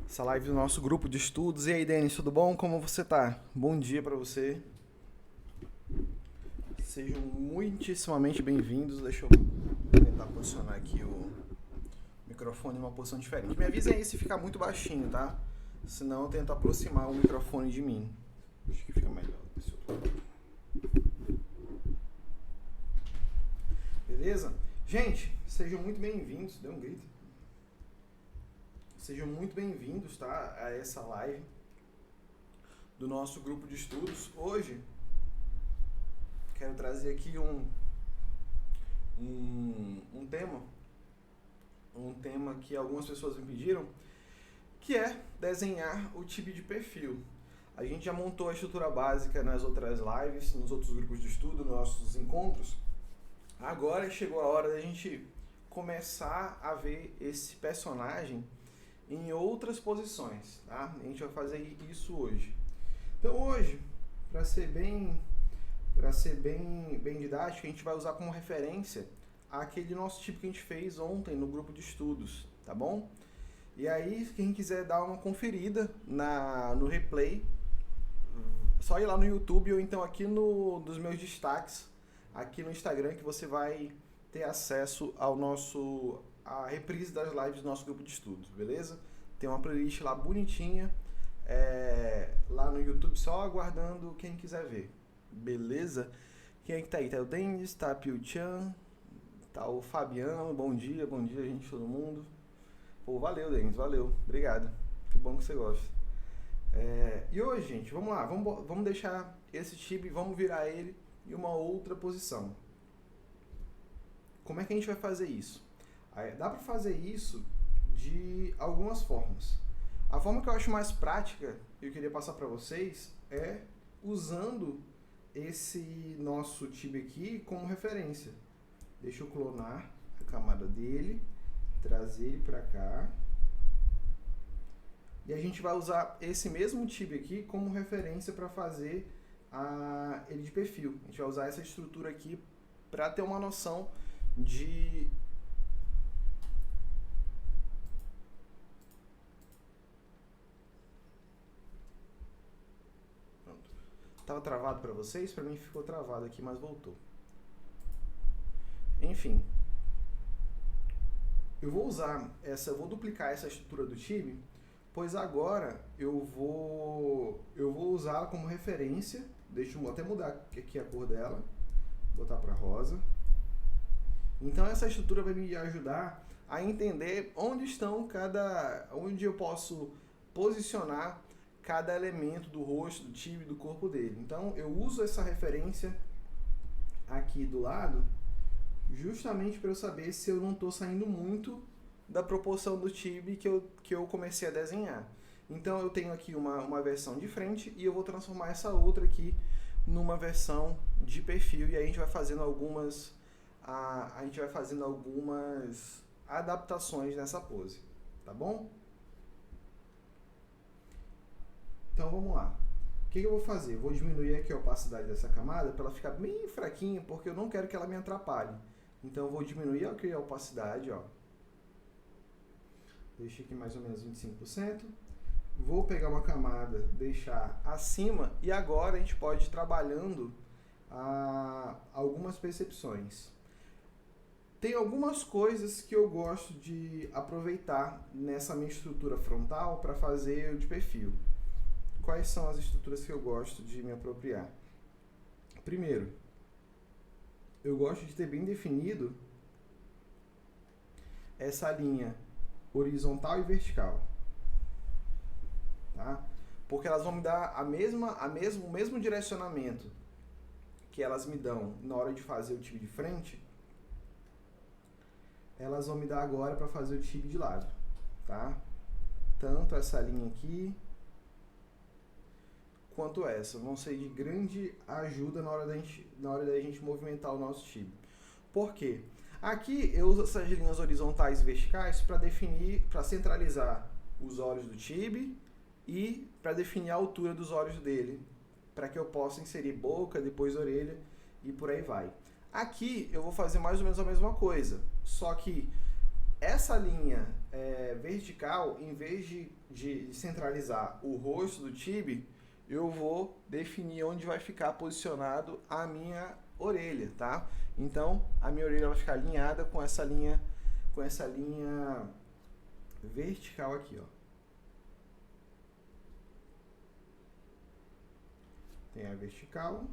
essa live do nosso grupo de estudos. E aí, Denis, tudo bom? Como você tá? Bom dia pra você. Sejam muitíssimamente bem-vindos. Deixa eu tentar posicionar aqui o microfone em uma posição diferente. Me avisem aí se ficar muito baixinho, tá? Senão eu tento aproximar o microfone de mim. Acho que fica melhor desse outro lado. Beleza? Gente, sejam muito bem-vindos. Deu um grito. Sejam muito bem-vindos, tá, a essa live do nosso grupo de estudos. Hoje, quero trazer aqui um tema que algumas pessoas me pediram, que é desenhar o tipo de perfil. A gente já montou a estrutura básica nas outras lives, nos outros grupos de estudo, nos nossos encontros. Agora chegou a hora da gente começar a ver esse personagem em outras posições, tá? A gente vai fazer isso hoje. Então hoje, para ser bem didático, a gente vai usar como referência aquele nosso tipo que a gente fez ontem no grupo de estudos, tá bom? E aí, quem quiser dar uma conferida no replay, só ir lá no YouTube ou então aqui dos meus destaques, aqui no Instagram, que você vai ter acesso a reprise das lives do nosso grupo de estudos, beleza? Tem uma playlist lá bonitinha, lá no YouTube, só aguardando quem quiser ver, beleza? Quem é que tá aí? Tá o Denis, tá a Piu-chan, tá o Fabiano, bom dia, gente, todo mundo. Pô, valeu, Denis, valeu, obrigado, que bom que você gosta. E hoje, gente, vamos lá, vamos deixar esse time, vamos virar ele em uma outra posição. Como é que a gente vai fazer isso? Dá para fazer isso de algumas formas. A forma que eu acho mais prática, eu queria passar para vocês, é usando esse nosso time aqui como referência. Deixa eu clonar a camada dele, trazer ele para cá. E a gente vai usar esse mesmo time aqui como referência para fazer ele de perfil. A gente vai usar essa estrutura aqui para ter uma noção de... Pronto. Tava travado para vocês? Para mim ficou travado aqui, mas voltou. Enfim. Eu vou duplicar essa estrutura do time, pois agora eu vou usá-la como referência. Deixa eu até mudar aqui a cor dela, botar para rosa. Então essa estrutura vai me ajudar a entender onde eu posso posicionar cada elemento do rosto, do time, do corpo dele. Então eu uso essa referência aqui do lado, justamente para eu saber se eu não estou saindo muito da proporção do time que eu comecei a desenhar. Então eu tenho aqui uma versão de frente e eu vou transformar essa outra aqui numa versão de perfil, e aí a gente vai fazendo algumas adaptações nessa pose, tá bom? Então vamos lá. O que eu vou fazer? Eu vou diminuir aqui a opacidade dessa camada para ela ficar bem fraquinha, porque eu não quero que ela me atrapalhe. Então eu vou diminuir aqui a opacidade, ó. Deixa aqui mais ou menos 25%. Vou pegar uma camada, deixar acima, e agora a gente pode ir trabalhando algumas percepções. Tem algumas coisas que eu gosto de aproveitar nessa minha estrutura frontal para fazer o de perfil. Quais são as estruturas que eu gosto de me apropriar? Primeiro, eu gosto de ter bem definido essa linha horizontal e vertical, tá? Porque elas vão me dar o mesmo direcionamento que elas me dão na hora de fazer o tipo de frente, elas vão me dar agora para fazer o tipo de lado, tá? Tanto essa linha aqui quanto essa vão ser de grande ajuda na hora da gente movimentar o nosso time. Por quê? Aqui eu uso essas linhas horizontais e verticais para centralizar os olhos do Tibi e para definir a altura dos olhos dele, para que eu possa inserir boca, depois orelha e por aí vai. Aqui eu vou fazer mais ou menos a mesma coisa, só que essa linha vertical, em vez de centralizar o rosto do tibi, eu vou definir onde vai ficar posicionado a minha orelha, tá? Então, a minha orelha vai ficar alinhada com essa linha vertical aqui, ó. Tem a vertical.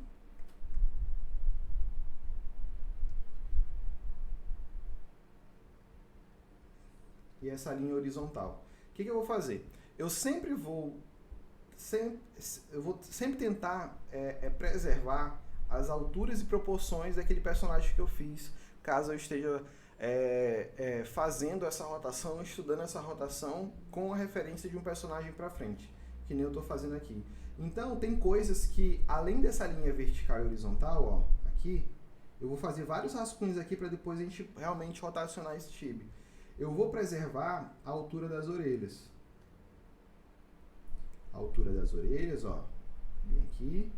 E essa linha horizontal. O que eu vou fazer? Eu vou sempre tentar preservar as alturas e proporções daquele personagem que eu fiz, caso eu esteja fazendo essa rotação, estudando essa rotação com a referência de um personagem para frente, que nem eu estou fazendo aqui. Então, tem coisas que, além dessa linha vertical e horizontal, ó, aqui, eu vou fazer vários rascunhos aqui para depois a gente realmente rotacionar esse tibi. Eu vou preservar a altura das orelhas. A altura das orelhas, ó, bem aqui.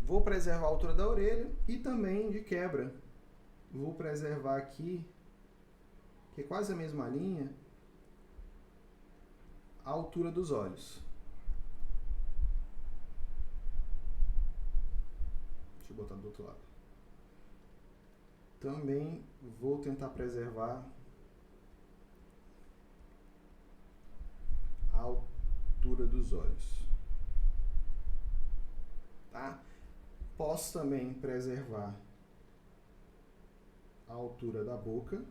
Vou preservar a altura da orelha e também, de quebra, vou preservar aqui, que é quase a mesma linha, a altura dos olhos. Deixa eu botar do outro lado. Também vou tentar preservar a altura dos olhos. Tá? Posso também preservar a altura da boca.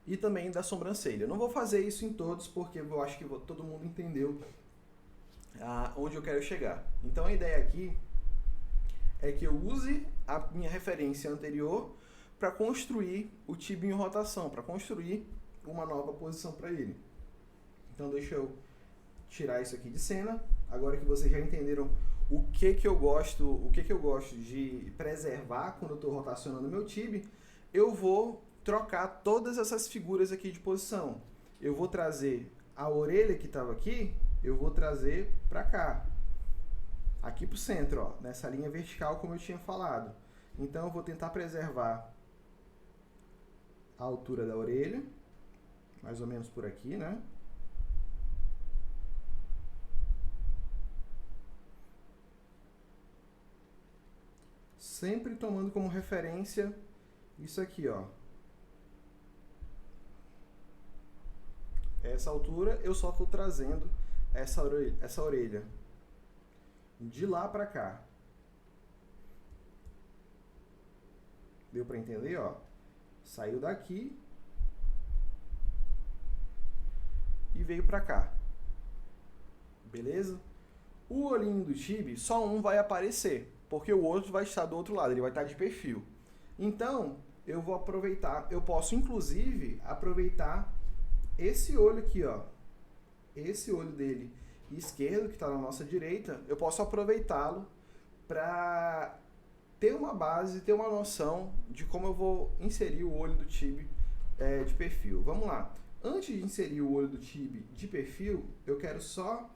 E também da sobrancelha. Não vou fazer isso em todos, porque eu acho que todo mundo entendeu onde eu quero chegar. Então a ideia aqui é que eu use a minha referência anterior para construir o tibi em rotação, para construir uma nova posição para ele. Então deixa eu tirar isso aqui de cena. Agora que vocês já entenderam o que eu gosto de preservar quando eu estou rotacionando meu tibi, eu vou trocar todas essas figuras aqui de posição. Eu vou trazer a orelha que estava aqui, eu vou trazer para cá. Aqui para o centro, ó, nessa linha vertical como eu tinha falado. Então eu vou tentar preservar a altura da orelha, mais ou menos por aqui, né? Sempre tomando como referência isso aqui, ó. Essa altura eu só estou trazendo essa orelha de lá para cá. Deu para entender, ó? Saiu daqui e veio para cá. Beleza? O olhinho do tibi, só um vai aparecer, porque o outro vai estar do outro lado, ele vai estar de perfil. Então, eu vou aproveitar, eu posso inclusive aproveitar esse olho aqui, ó, esse olho dele esquerdo, que está na nossa direita, eu posso aproveitá-lo para ter uma base, ter uma noção de como eu vou inserir o olho do tibi de perfil. Vamos lá. Antes de inserir o olho do tibi de perfil, eu quero só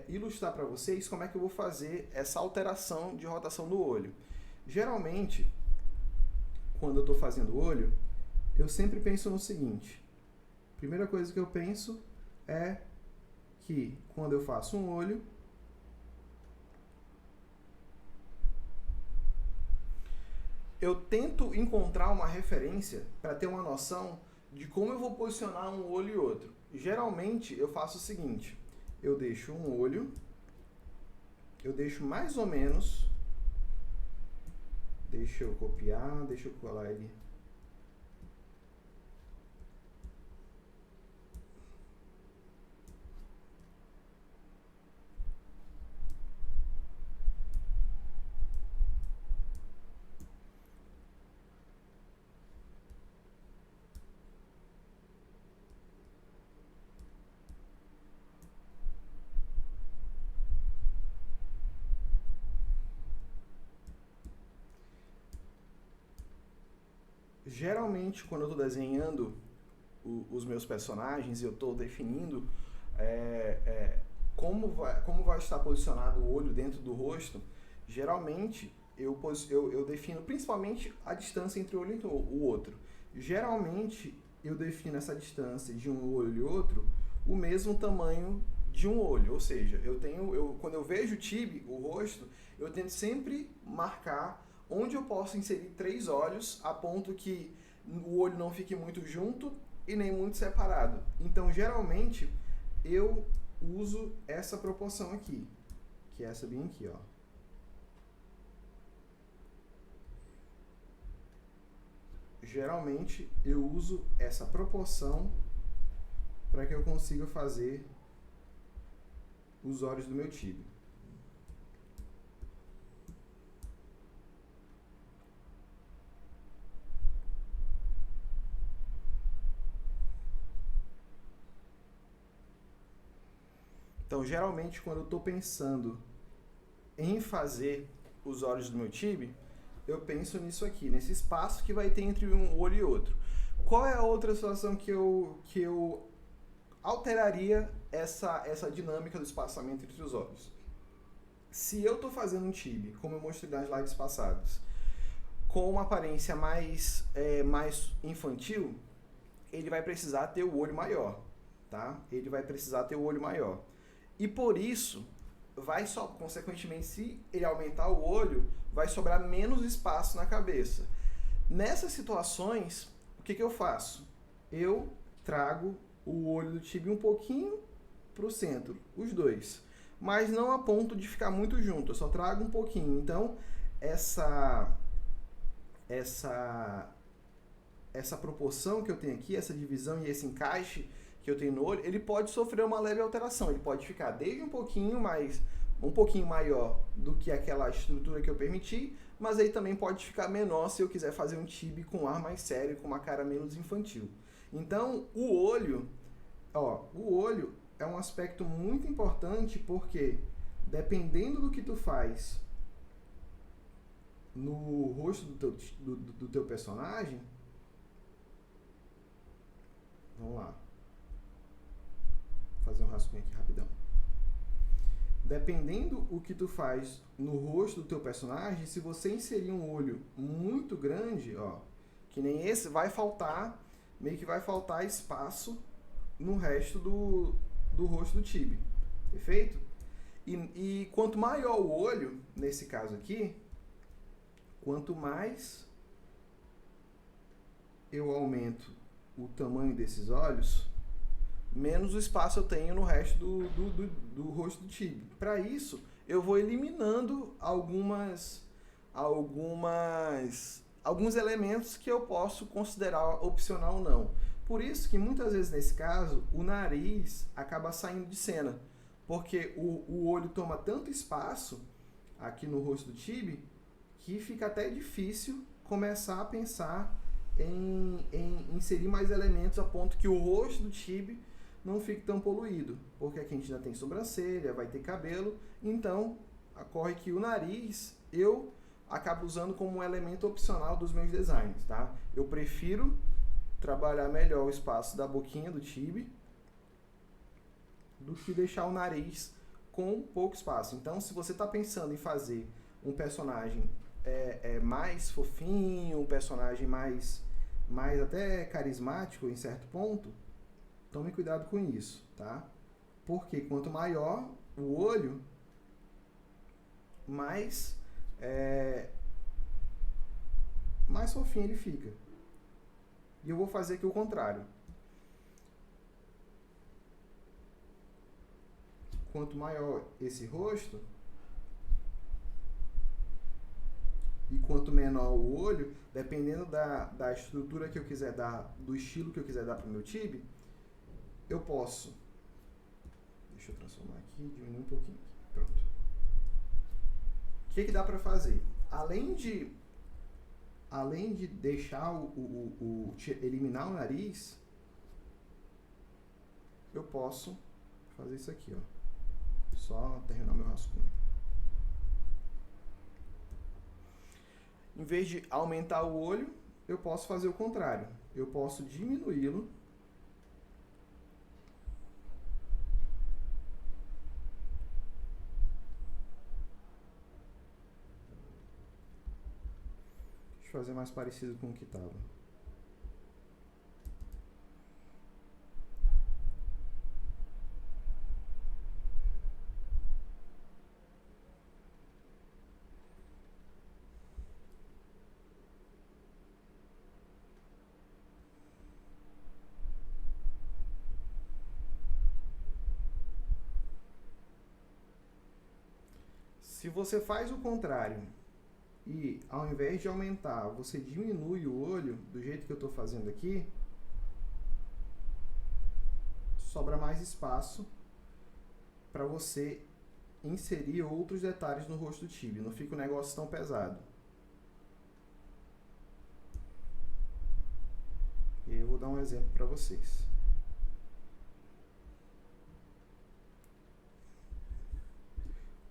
ilustrar para vocês como é que eu vou fazer essa alteração de rotação do olho. Geralmente, quando eu estou fazendo o olho, eu sempre penso no seguinte. Primeira coisa que eu penso é que quando eu faço um olho, eu tento encontrar uma referência para ter uma noção de como eu vou posicionar um olho e outro. Geralmente eu faço o seguinte, eu deixo um olho, eu deixo mais ou menos, deixa eu copiar, deixa eu colar ele. geralmente, quando eu estou desenhando os meus personagens e eu estou definindo como vai estar posicionado o olho dentro do rosto, geralmente eu defino principalmente a distância entre o olho e o outro. Geralmente eu defino essa distância de um olho e outro o mesmo tamanho de um olho, ou seja, quando eu vejo o tibi, o rosto, eu tento sempre marcar onde eu posso inserir 3 olhos a ponto que o olho não fique muito junto e nem muito separado. Então, geralmente, eu uso essa proporção aqui, que é essa bem aqui, ó. Geralmente, eu uso essa proporção para que eu consiga fazer os olhos do meu tibi. Então, geralmente, quando eu estou pensando em fazer os olhos do meu tibi, eu penso nisso aqui, nesse espaço que vai ter entre um olho e outro. Qual é a outra situação que eu alteraria essa dinâmica do espaçamento entre os olhos? Se eu estou fazendo um tibi, como eu mostrei nas lives passadas, com uma aparência mais infantil, ele vai precisar ter o olho maior, tá? Ele vai precisar ter o olho maior. E por isso, consequentemente, se ele aumentar o olho, vai sobrar menos espaço na cabeça. Nessas situações, o que eu faço? Eu trago o olho do tibi um pouquinho para o centro, os dois. Mas não a ponto de ficar muito junto, eu só trago um pouquinho. Então, essa proporção que eu tenho aqui, essa divisão e esse encaixe que eu tenho no olho, ele pode sofrer uma leve alteração. Ele pode ficar desde um pouquinho maior do que aquela estrutura que eu permiti, mas aí também pode ficar menor se eu quiser fazer um tibi com um ar mais sério, com uma cara menos infantil. Então, o olho é um aspecto muito importante porque, dependendo do que tu faz no rosto do teu personagem, vamos lá, vou fazer um rascunho aqui rapidão. Dependendo o que tu faz no rosto do teu personagem, se você inserir um olho muito grande, ó, que nem esse, vai faltar espaço no resto do rosto do tibi, perfeito? E quanto maior o olho, nesse caso aqui, quanto mais eu aumento o tamanho desses olhos, menos o espaço eu tenho no resto do rosto do tibi. Para isso, eu vou eliminando alguns elementos que eu posso considerar opcional ou não. Por isso que muitas vezes nesse caso, o nariz acaba saindo de cena, porque o olho toma tanto espaço aqui no rosto do tibi que fica até difícil começar a pensar em inserir mais elementos a ponto que o rosto do tibi não fique tão poluído, porque aqui a gente ainda tem sobrancelha, vai ter cabelo, então ocorre que o nariz eu acabo usando como um elemento opcional dos meus designs, tá? Eu prefiro trabalhar melhor o espaço da boquinha do tibi do que deixar o nariz com pouco espaço. Então, se você está pensando em fazer um personagem mais fofinho, um personagem mais até carismático em certo ponto, tome cuidado com isso, tá? Porque quanto maior o olho, mais fofinho ele fica. E eu vou fazer aqui o contrário. Quanto maior esse rosto, e quanto menor o olho, dependendo da estrutura que eu quiser dar, do estilo que eu quiser dar para o meu tibi, eu posso. Deixa eu transformar aqui, diminuir um pouquinho. Pronto. O que dá para fazer? Além de deixar eliminar o nariz, eu posso fazer isso aqui, ó. Só terminar meu rascunho. Em vez de aumentar o olho, eu posso fazer o contrário. Eu posso diminuí-lo fazer mais parecido com o que estava. Se você faz o contrário e ao invés de aumentar, você diminui o olho, do jeito que eu estou fazendo aqui, sobra mais espaço para você inserir outros detalhes no rosto do Tibia, não fica um negócio tão pesado. E eu vou dar um exemplo para vocês.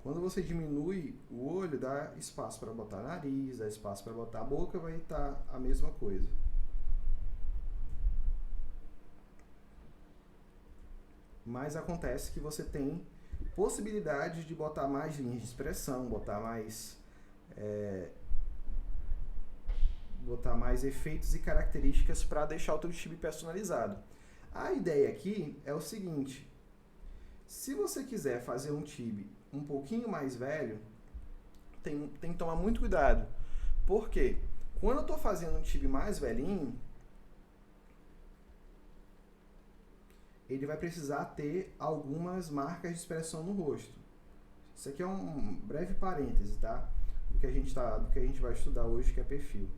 Quando você diminui o olho, dá espaço para botar nariz, dá espaço para botar a boca, vai estar a mesma coisa. Mas acontece que você tem possibilidade de botar mais linhas de expressão, botar mais efeitos e características para deixar o teu Tibia personalizado. A ideia aqui é o seguinte: se você quiser fazer um Tibia um pouquinho mais velho, tem que tomar muito cuidado. Por quê? Quando eu estou fazendo um Tibia mais velhinho, ele vai precisar ter algumas marcas de expressão no rosto. Isso aqui é um breve parêntese, tá? Do que a gente vai estudar hoje, que é perfil.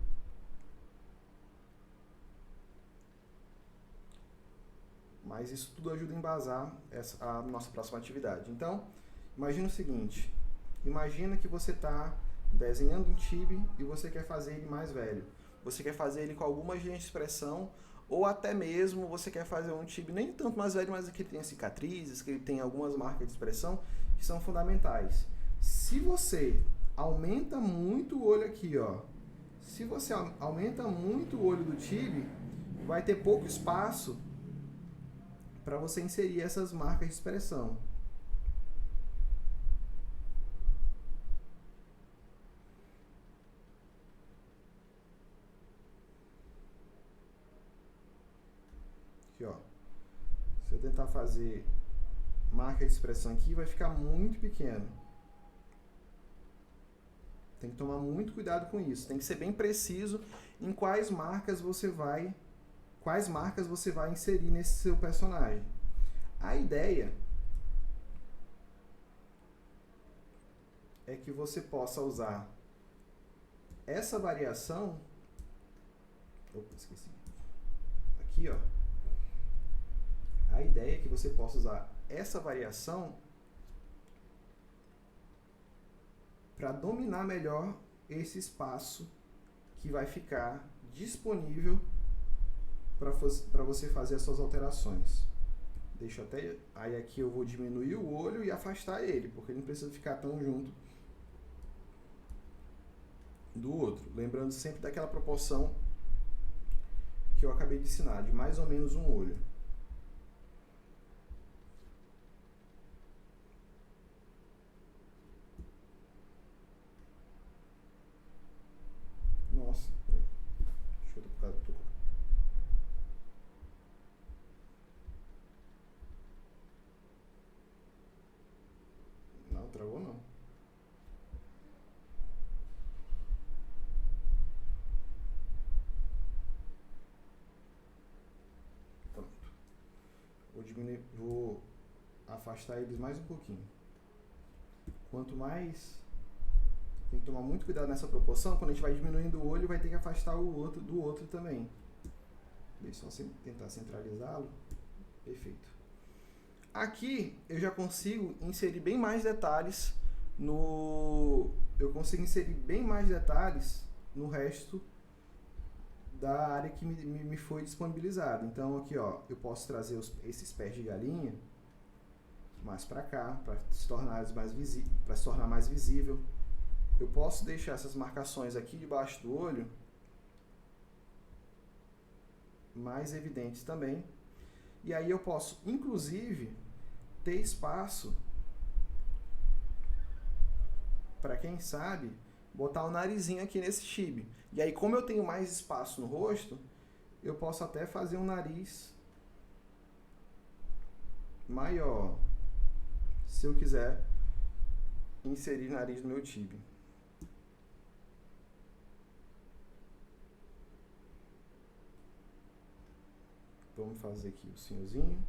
Mas isso tudo ajuda a embasar a nossa próxima atividade. Então, imagina o seguinte: imagina que você está desenhando um Tibia e você quer fazer ele mais velho. Você quer fazer ele com algumas linhas de expressão, ou até mesmo você quer fazer um Tibia nem tanto mais velho, mas que ele tenha cicatrizes, que ele tenha algumas marcas de expressão que são fundamentais. Se você aumenta muito o olho aqui, ó, se você aumenta muito o olho do Tibia, vai ter pouco espaço para você inserir essas marcas de expressão. Aqui, ó. Se eu tentar fazer marca de expressão aqui, vai ficar muito pequeno. Tem que tomar muito cuidado com isso. Tem que ser bem preciso em quais marcas você vai inserir nesse seu personagem. A ideia é que você possa usar essa variação. Opa, esqueci. Aqui, ó. A ideia é que você possa usar essa variação para dominar melhor esse espaço que vai ficar disponível para você fazer as suas alterações. Deixa eu até... Aí aqui eu vou diminuir o olho e afastar ele, porque ele não precisa ficar tão junto do outro. Lembrando sempre daquela proporção que eu acabei de ensinar, de mais ou menos um olho. Nossa, peraí. Deixa eu tocar. Não, travou não. Pronto. Vou afastar eles mais um pouquinho. Quanto mais... Tem que tomar muito cuidado nessa proporção. Quando a gente vai diminuindo o olho, vai ter que afastar o outro do outro também. Deixa eu só tentar centralizá-lo. Perfeito. Aqui eu já consigo inserir bem mais detalhes Eu consigo inserir bem mais detalhes no resto da área que me foi disponibilizada. Então aqui, ó, eu posso trazer esses pés de galinha mais para cá, para se tornar mais visível. Eu posso deixar essas marcações aqui debaixo do olho mais evidentes também. E aí eu posso, inclusive, ter espaço para quem sabe, botar o narizinho aqui nesse chibi. E aí, como eu tenho mais espaço no rosto, eu posso até fazer um nariz maior, se eu quiser inserir nariz no meu tibi. Vamos fazer aqui o senhorzinho.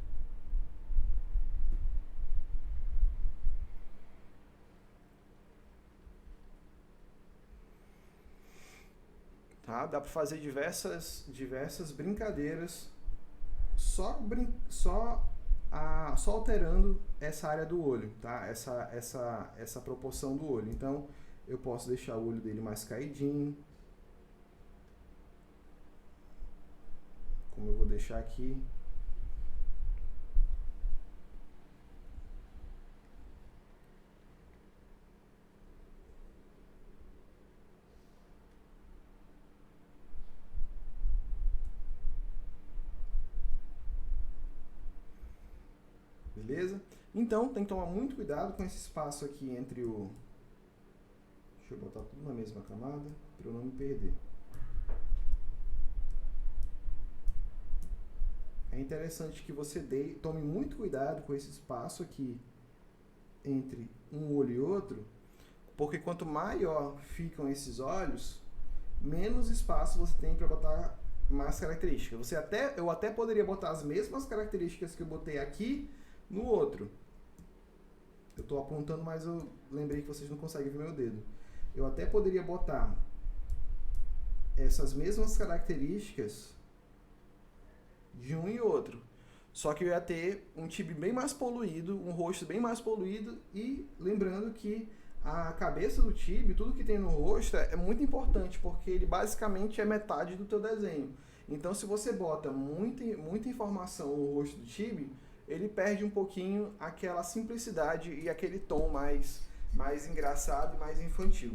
Tá? Dá para fazer diversas brincadeiras só alterando essa área do olho, tá? Essa proporção do olho. Então, eu posso deixar o olho dele mais caidinho, como eu vou deixar aqui. Beleza? Então, tem que tomar muito cuidado com esse espaço aqui entre o... Deixa eu botar tudo na mesma camada, para eu não me perder. É interessante que você tome muito cuidado com esse espaço aqui entre um olho e outro, porque quanto maior ficam esses olhos, menos espaço você tem para botar mais características. Eu até poderia botar as mesmas características que eu botei aqui no outro. Eu estou apontando, mas eu lembrei que vocês não conseguem ver meu dedo. Eu até poderia botar essas mesmas características de um e outro. Só que eu ia ter um tibi bem mais poluído, um rosto bem mais poluído, e lembrando que a cabeça do tibi, tudo que tem no rosto, é muito importante, porque ele basicamente é metade do teu desenho. Então, se você bota muita informação no rosto do tibi, ele perde um pouquinho aquela simplicidade e aquele tom mais engraçado e mais infantil.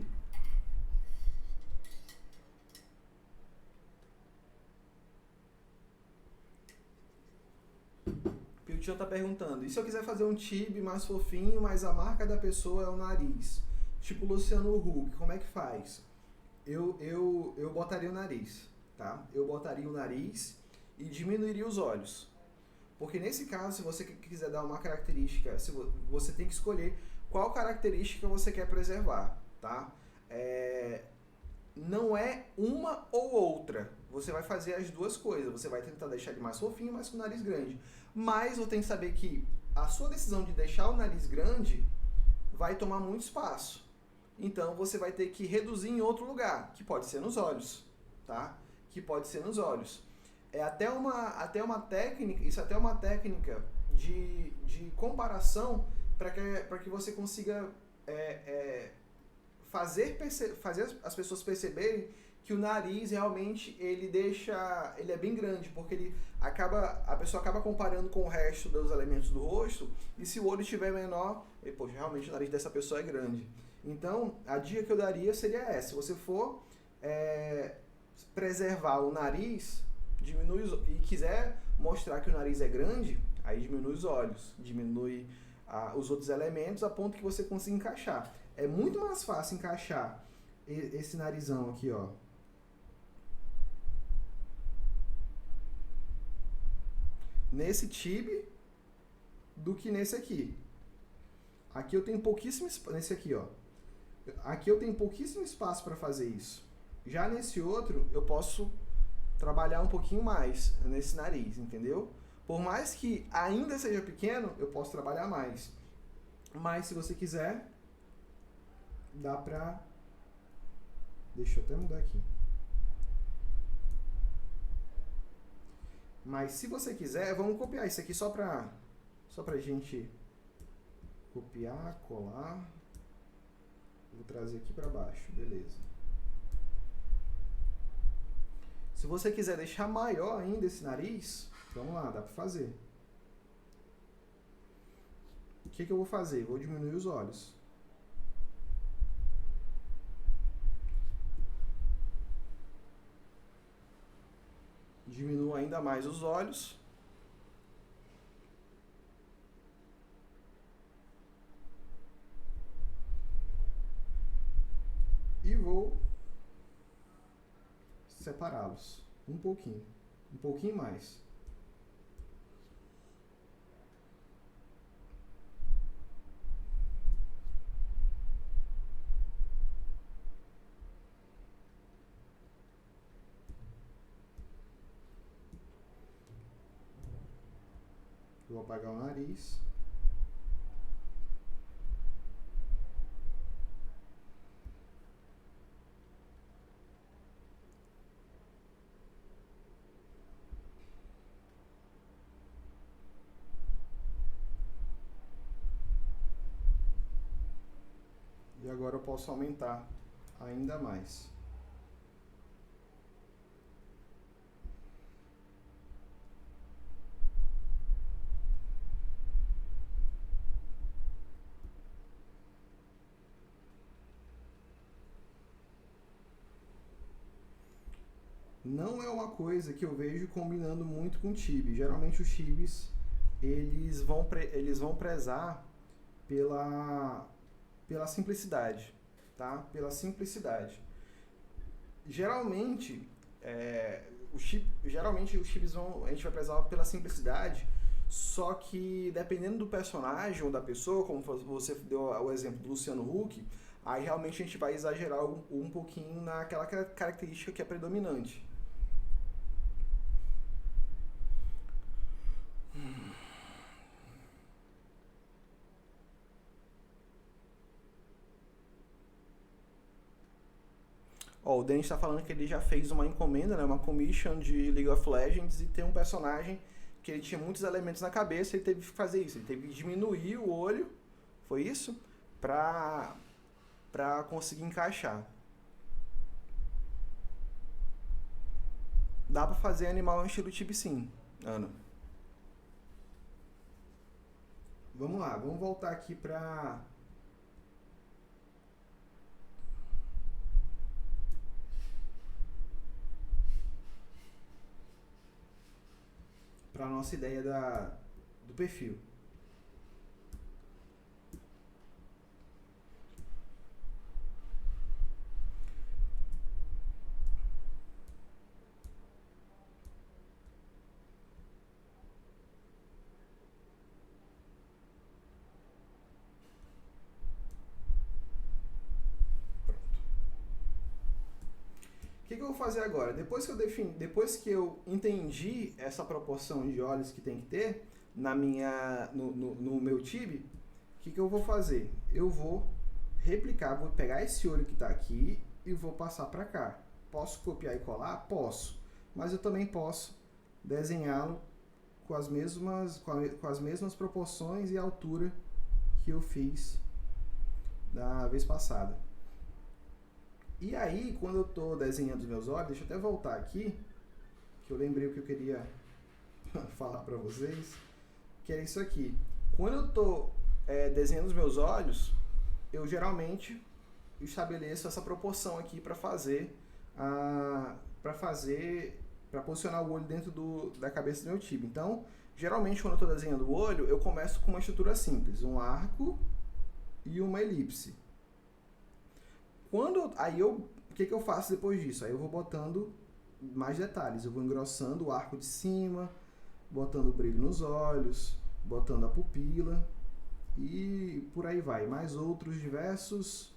O Tio está perguntando, e se eu quiser fazer um tibi mais fofinho, mas a marca da pessoa é o nariz? Tipo Luciano Huck, como é que faz? Eu botaria o nariz, tá? Eu botaria o nariz e diminuiria os olhos. Porque nesse caso, se você quiser dar uma característica, você tem que escolher qual característica você quer preservar, tá? Não é uma ou outra. Você vai fazer as duas coisas. Você vai tentar deixar ele mais fofinho, mas com o nariz grande. Mas você tem que saber que a sua decisão de deixar o nariz grande vai tomar muito espaço. Então você vai ter que reduzir em outro lugar, que pode ser nos olhos, tá? Que pode ser nos olhos. É até uma técnica, isso é até uma técnica de comparação para que você consiga fazer as pessoas perceberem que o nariz realmente ele é bem grande, porque a pessoa acaba comparando com o resto dos elementos do rosto, e se o olho estiver menor, poxa, realmente o nariz dessa pessoa é grande. Então, a dica que eu daria seria essa: se você for preservar o nariz, diminui e quiser mostrar que o nariz é grande, aí diminui os olhos, diminui os outros elementos a ponto que você consiga encaixar. É muito mais fácil encaixar esse narizão aqui, ó, nesse tibi do que nesse aqui. Aqui eu tenho pouquíssimo espaço, nesse aqui, ó. Aqui eu tenho pouquíssimo espaço para fazer isso. Já nesse outro, eu posso trabalhar um pouquinho mais nesse nariz, entendeu? Por mais que ainda seja pequeno, eu posso trabalhar mais. Mas se você quiser, dá pra... Deixa eu até mudar aqui. Mas se você quiser, vamos copiar isso aqui só pra gente copiar, colar. Vou trazer aqui pra baixo, beleza. Se você quiser deixar maior ainda esse nariz, vamos lá, dá pra fazer. O que eu vou fazer? Vou diminuir os olhos. Diminuo ainda mais os olhos. E vou separá-los um pouquinho mais. Vou apagar o nariz. E agora eu posso aumentar ainda mais. Não é uma coisa que eu vejo combinando muito com Tibi. Geralmente os Tibis eles vão prezar pela simplicidade, tá? Pela simplicidade. Geralmente, geralmente os Tibis a gente vai prezar pela simplicidade, só que dependendo do personagem ou da pessoa, como você deu o exemplo do Luciano Huck, aí realmente a gente vai exagerar um pouquinho naquela característica que é predominante. Ó, o Denis está falando que ele já fez uma encomenda, né, uma commission de League of Legends, e tem um personagem que ele tinha muitos elementos na cabeça, ele teve que fazer isso, ele teve que diminuir o olho, foi isso? Pra conseguir encaixar. Dá pra fazer animal em estilo Tibi sim, Ana. Vamos lá, vamos voltar aqui para nossa ideia do perfil. O que eu vou fazer agora? Depois que eu entendi essa proporção de olhos que tem que ter no meu Tibi, o que eu vou fazer? Eu vou replicar, vou pegar esse olho que está aqui e vou passar para cá. Posso copiar e colar? Posso. Mas eu também posso desenhá-lo com as mesmas proporções e altura que eu fiz da vez passada. E aí, quando eu estou desenhando os meus olhos, deixa eu até voltar aqui, que eu lembrei o que eu queria falar para vocês, que é isso aqui. Quando eu estou desenhando os meus olhos, eu geralmente estabeleço essa proporção aqui para posicionar o olho dentro da cabeça do meu Tibi. Então, geralmente quando eu estou desenhando o olho, eu começo com uma estrutura simples, um arco e uma elipse. O que eu faço depois disso? Aí eu vou botando mais detalhes, eu vou engrossando o arco de cima, botando brilho nos olhos, botando a pupila e por aí vai. Mais outros diversos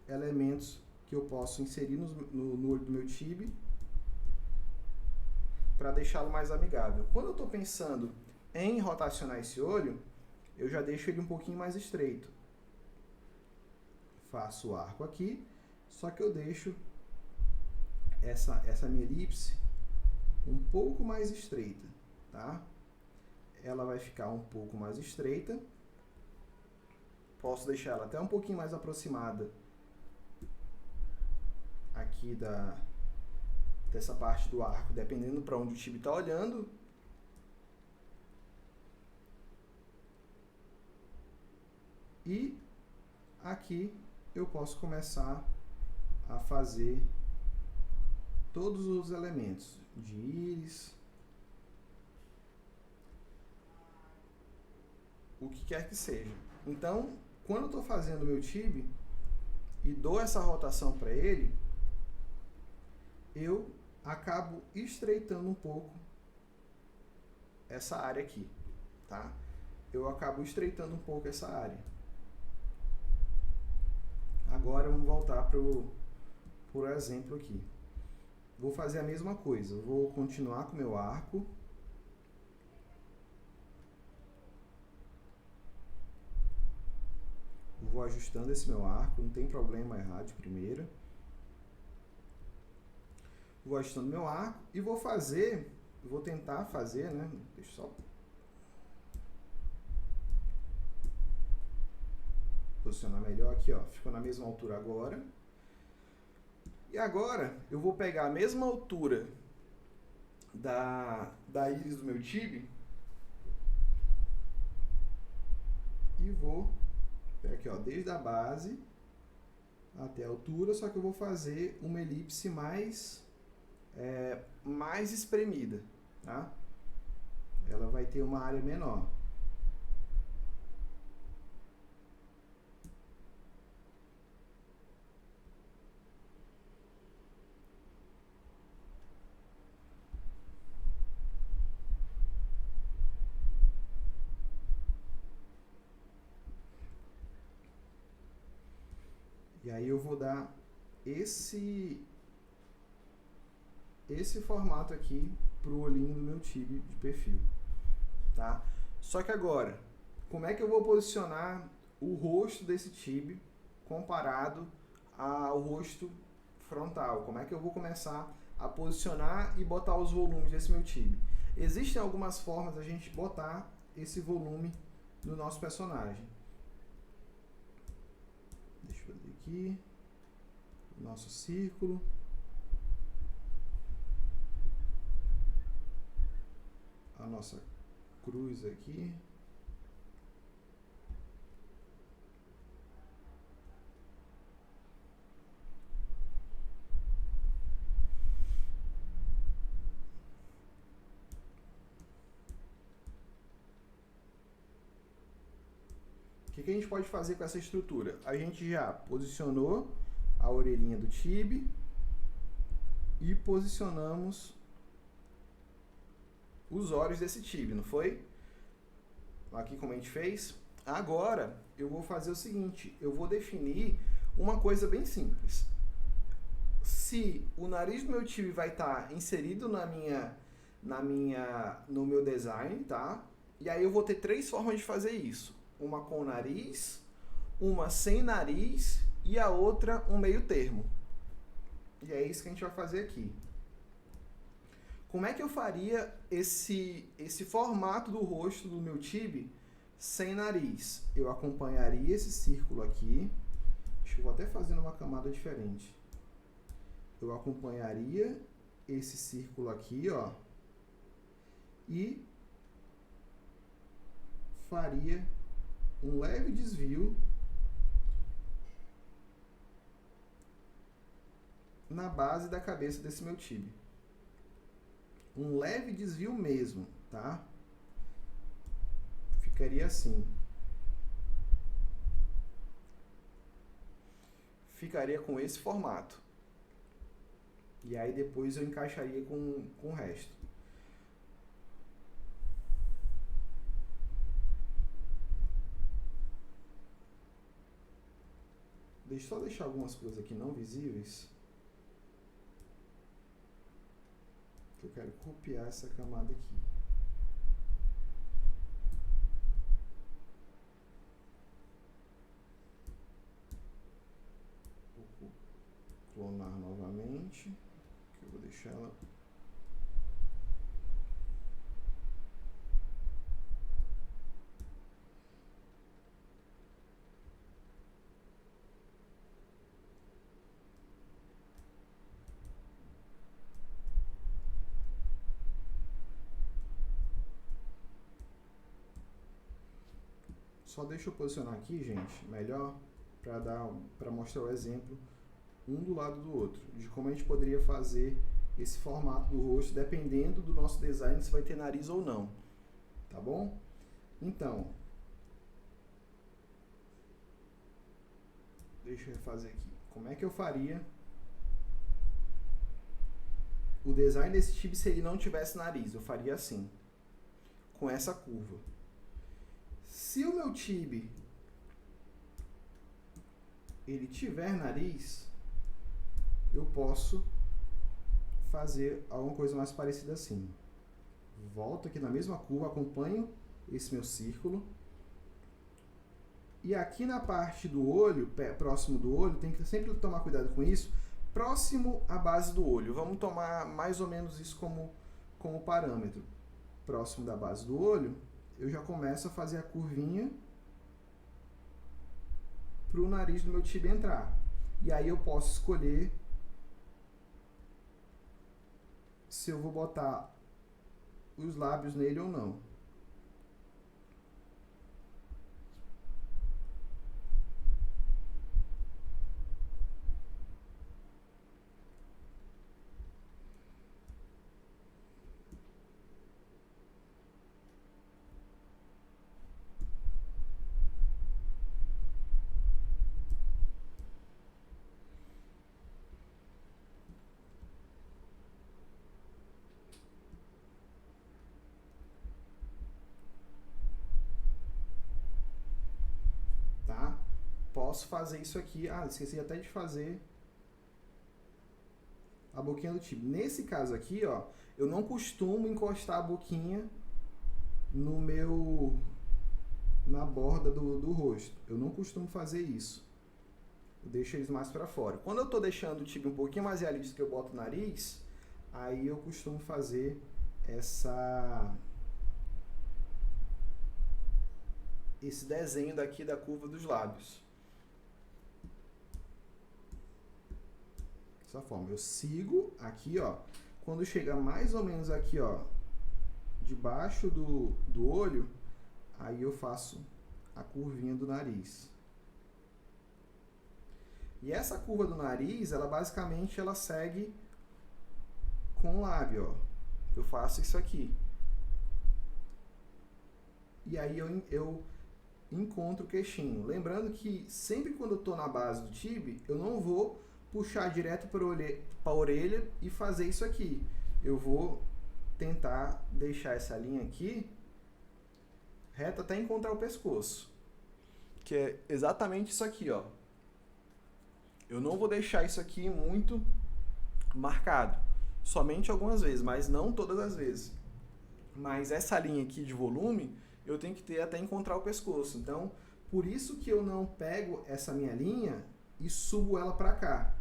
elementos que eu posso inserir no olho do meu Tibi para deixá-lo mais amigável. Quando eu estou pensando em rotacionar esse olho, eu já deixo ele um pouquinho mais estreito. Faço o arco aqui, só que eu deixo essa minha elipse um pouco mais estreita, tá? Ela vai ficar um pouco mais estreita. Posso deixar ela até um pouquinho mais aproximada aqui dessa parte do arco, dependendo para onde o Tibi está olhando. E aqui eu posso começar a fazer todos os elementos de íris, o que quer que seja. Então, quando eu estou fazendo o meu tib e dou essa rotação para ele, eu acabo estreitando um pouco essa área aqui, tá? Eu acabo estreitando um pouco essa área. Agora vamos voltar para o exemplo aqui. Vou fazer a mesma coisa, vou continuar com o meu arco. Vou ajustando esse meu arco, não tem problema errar de primeira. Vou ajustando meu arco e vou tentar fazer, né? Deixa eu só posicionar melhor aqui, ó. Ficou na mesma altura agora. E agora eu vou pegar a mesma altura da íris do meu tib e vou pegar aqui, ó, desde a base até a altura, só que eu vou fazer uma elipse mais espremida, tá? Ela vai ter uma área menor. E aí eu vou dar esse formato aqui pro olhinho do meu tib de perfil, tá? Só que agora, como é que eu vou posicionar o rosto desse tib comparado ao rosto frontal? Como é que eu vou começar a posicionar e botar os volumes desse meu tib? Existem algumas formas da gente botar esse volume no nosso personagem. Deixa eu fazer aqui o nosso círculo. A nossa cruz aqui. O que a gente pode fazer com essa estrutura? A gente já posicionou a orelhinha do tib e posicionamos os olhos desse tib, não foi? Aqui como a gente fez. Agora eu vou fazer o seguinte, eu vou definir uma coisa bem simples. Se o nariz do meu tib vai estar inserido no meu design, tá? E aí eu vou ter três formas de fazer isso. Uma com nariz, uma sem nariz e a outra um meio termo. E é isso que a gente vai fazer aqui. Como é que eu faria esse formato do rosto do meu tib sem nariz? Eu acompanharia esse círculo aqui. Acho que eu vou até fazer uma camada diferente. Eu acompanharia esse círculo aqui, ó. E faria um leve desvio na base da cabeça desse meu tib. Um leve desvio mesmo, tá? Ficaria assim. Ficaria com esse formato. E aí depois eu encaixaria com o resto. Deixa eu só deixar algumas coisas aqui não visíveis. Que eu quero copiar essa camada aqui. Vou clonar novamente. Que eu vou deixar ela. Só deixa eu posicionar aqui, gente, melhor, para mostrar o exemplo um do lado do outro, de como a gente poderia fazer esse formato do rosto, dependendo do nosso design, se vai ter nariz ou não, tá bom? Então, deixa eu refazer aqui. Como é que eu faria o design desse tibi se ele não tivesse nariz? Eu faria assim, com essa curva. Se o meu tibi ele tiver nariz, eu posso fazer alguma coisa mais parecida assim. Volto aqui na mesma curva, acompanho esse meu círculo. E aqui na parte do olho, próximo do olho, tem que sempre tomar cuidado com isso, próximo à base do olho. Vamos tomar mais ou menos isso como parâmetro. Próximo da base do olho, eu já começo a fazer a curvinha para o nariz do meu tibi entrar. E aí eu posso escolher se eu vou botar os lábios nele ou não. Tá? Posso fazer isso aqui. Ah, esqueci até de fazer a boquinha do tibi. Nesse caso aqui, ó, eu não costumo encostar a boquinha na borda do rosto. Eu não costumo fazer isso. Eu deixo eles mais para fora. Quando eu estou deixando o tibi um pouquinho mais realista, que eu boto o nariz, aí eu costumo fazer esse desenho daqui da curva dos lábios. Dessa forma, eu sigo aqui, ó. Quando chega mais ou menos aqui, ó, debaixo do olho, aí eu faço a curvinha do nariz. E essa curva do nariz, ela basicamente ela segue com o lábio, ó. Eu faço isso aqui. E aí eu encontro o queixinho. Lembrando que sempre quando eu estou na base do tibi, eu não vou puxar direto para a orelha e fazer isso aqui. Eu vou tentar deixar essa linha aqui reta até encontrar o pescoço. Que é exatamente isso aqui, ó. Eu não vou deixar isso aqui muito marcado. Somente algumas vezes, mas não todas as vezes. Mas essa linha aqui de volume, eu tenho que ter até encontrar o pescoço. Então, por isso que eu não pego essa minha linha e subo ela para cá.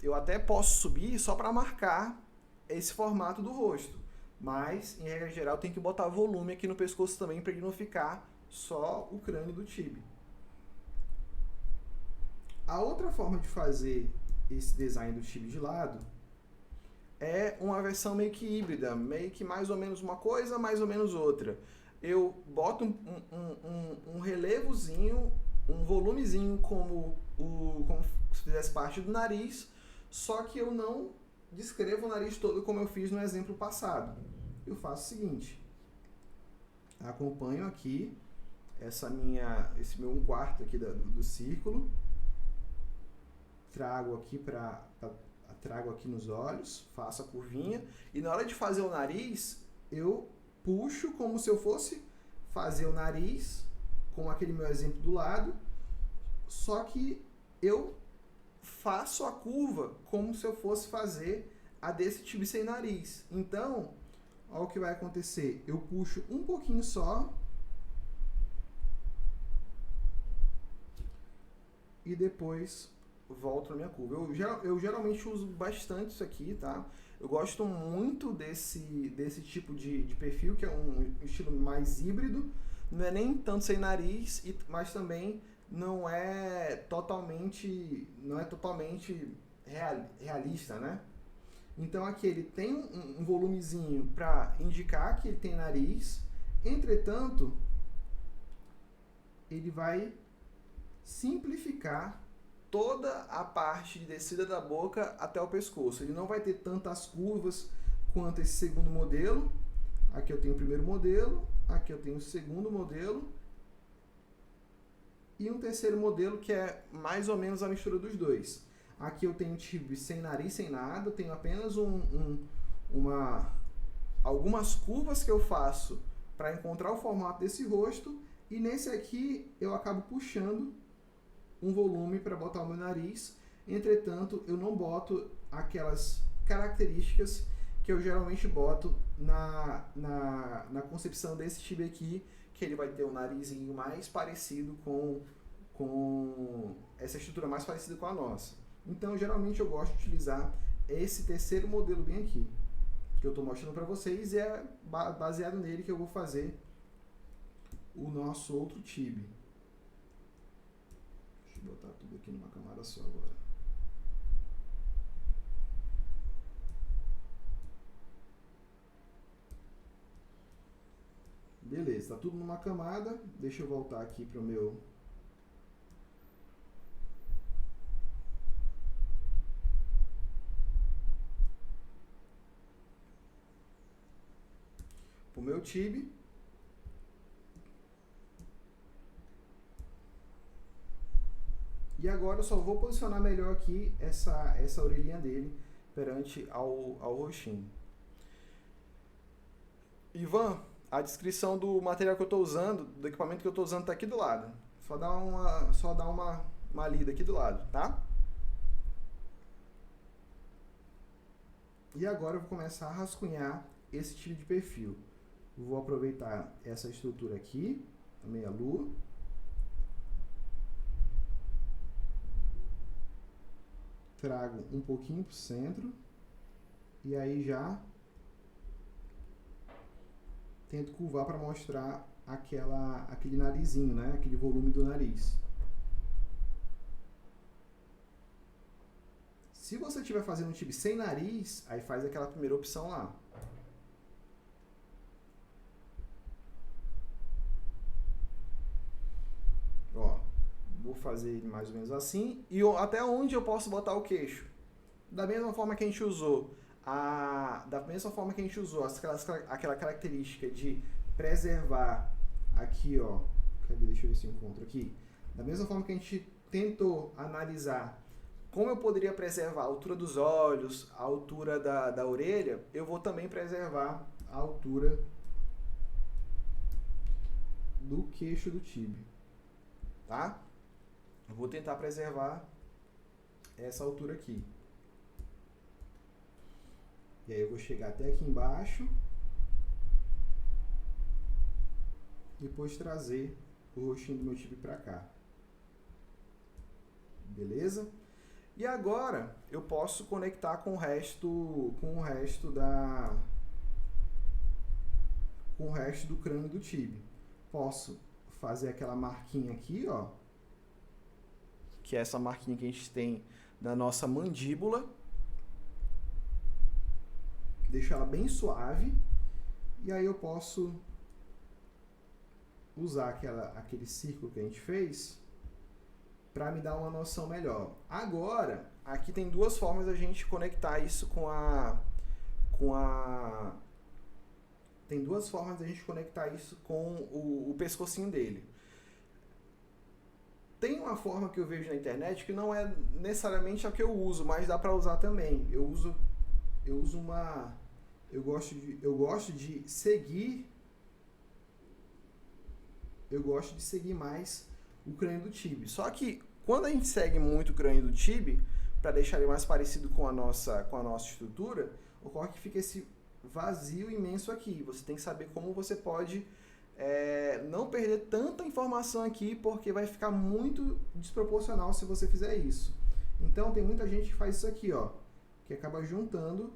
Eu até posso subir só para marcar esse formato do rosto. Mas, em regra geral, tem que botar volume aqui no pescoço também para ele não ficar só o crânio do tibi. A outra forma de fazer esse design do tibi de lado é uma versão meio que híbrida, meio que mais ou menos uma coisa, mais ou menos outra. Eu boto um relevozinho, um volumezinho como se fizesse parte do nariz, só que eu não descrevo o nariz todo como eu fiz no exemplo passado. Eu faço o seguinte, acompanho aqui esse meu 1/4 aqui do círculo, trago aqui nos olhos, faço a curvinha, e na hora de fazer o nariz, eu puxo como se eu fosse fazer o nariz, com aquele meu exemplo do lado, só que eu faço a curva como se eu fosse fazer a desse tibi sem nariz. Então, olha o que vai acontecer. Eu puxo um pouquinho só, e depois volto na minha curva. Eu geralmente uso bastante isso aqui, tá? Eu gosto muito desse tipo de perfil, que é um estilo mais híbrido. Não é nem tanto sem nariz, mas também não é totalmente realista, né? Então aqui ele tem um volumezinho para indicar que ele tem nariz. Entretanto, ele vai simplificar toda a parte de descida da boca até o pescoço. Ele não vai ter tantas curvas quanto esse segundo modelo. Aqui eu tenho o primeiro modelo, aqui eu tenho o segundo modelo e um terceiro modelo que é mais ou menos a mistura dos dois. Aqui eu tenho tibio sem nariz, sem nada, eu tenho apenas algumas curvas que eu faço para encontrar o formato desse rosto, e nesse aqui eu acabo puxando um volume para botar o meu nariz. Entretanto, eu não boto aquelas características que eu geralmente boto na concepção desse tibio aqui, que ele vai ter um narizinho mais parecido com essa estrutura mais parecida com a nossa. Então, geralmente eu gosto de utilizar esse terceiro modelo bem aqui, que eu estou mostrando para vocês, e é baseado nele que eu vou fazer o nosso outro tibio. Deixa eu botar tudo aqui numa camada só agora. Beleza, está tudo numa camada. Deixa eu voltar aqui para o meu... o meu tibio. E agora eu só vou posicionar melhor aqui essa orelhinha dele perante ao rostinho. Ivan, a descrição do material que eu estou usando, do equipamento que eu estou usando, está aqui do lado. Só dá uma lida aqui do lado, tá? E agora eu vou começar a rascunhar esse tipo de perfil. Vou aproveitar essa estrutura aqui, a meia-lua. Trago um pouquinho para o centro. E aí já tento curvar para mostrar aquele narizinho, né? Aquele volume do nariz. Se você estiver fazendo um tibio sem nariz, aí faz aquela primeira opção lá. Ó, vou fazer ele mais ou menos assim. E até onde eu posso botar o queixo? Da mesma forma que a gente usou aquela característica de preservar aqui, ó. Deixa eu ver se eu encontro aqui. Da mesma forma que a gente tentou analisar como eu poderia preservar a altura dos olhos, a altura da orelha, eu vou também preservar a altura do queixo do tibio, tá? Eu vou tentar preservar essa altura aqui. E aí eu vou chegar até aqui embaixo, depois trazer o rostinho do meu tibio para cá. Beleza? E agora eu posso conectar com o resto do crânio do tibio. Posso fazer aquela marquinha aqui, ó, que é essa marquinha que a gente tem na nossa mandíbula. Deixar ela bem suave. E aí eu posso usar aquele círculo que a gente fez para me dar uma noção melhor. Agora, aqui tem duas formas da gente conectar isso tem duas formas da gente conectar isso com o pescocinho dele. Tem uma forma que eu vejo na internet que não é necessariamente a que eu uso, mas dá para usar também. Eu gosto de seguir mais o crânio do tibio. Só que quando a gente segue muito o crânio do tibio, para deixar ele mais parecido com a nossa estrutura, ocorre que fica esse vazio imenso aqui. Você tem que saber como você pode não perder tanta informação aqui, porque vai ficar muito desproporcional se você fizer isso. Então tem muita gente que faz isso aqui, ó, que acaba juntando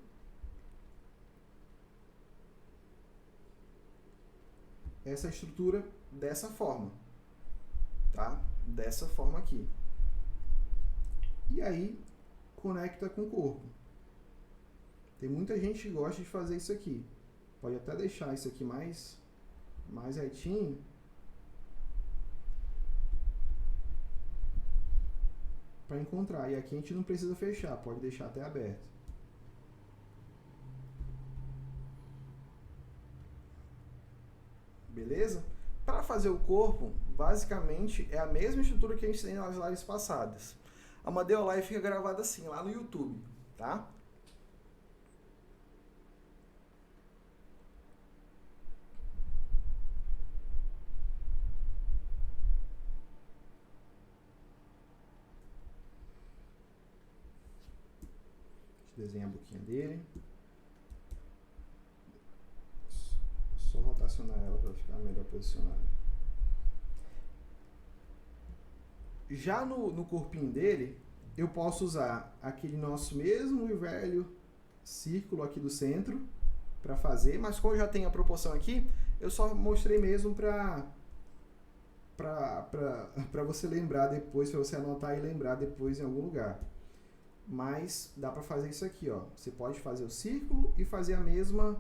essa estrutura dessa forma, tá? Dessa forma aqui. E aí conecta com o corpo. Tem muita gente que gosta de fazer isso aqui. Pode até deixar isso aqui mais retinho, para encontrar. E aqui a gente não precisa fechar, pode deixar até aberto. Beleza? Para fazer o corpo, basicamente é a mesma estrutura que a gente tem nas lives passadas. A Amadeu Live fica gravada assim, lá no YouTube, tá? Desenha a boquinha dele. Só rotacionar ela para ficar melhor posicionada. Já no corpinho dele, eu posso usar aquele nosso mesmo e velho círculo aqui do centro para fazer, mas como eu já tenho a proporção aqui, eu só mostrei mesmo para você lembrar depois, para você anotar e lembrar depois em algum lugar. Mas dá para fazer isso aqui, ó. Você pode fazer o círculo e fazer o mesmo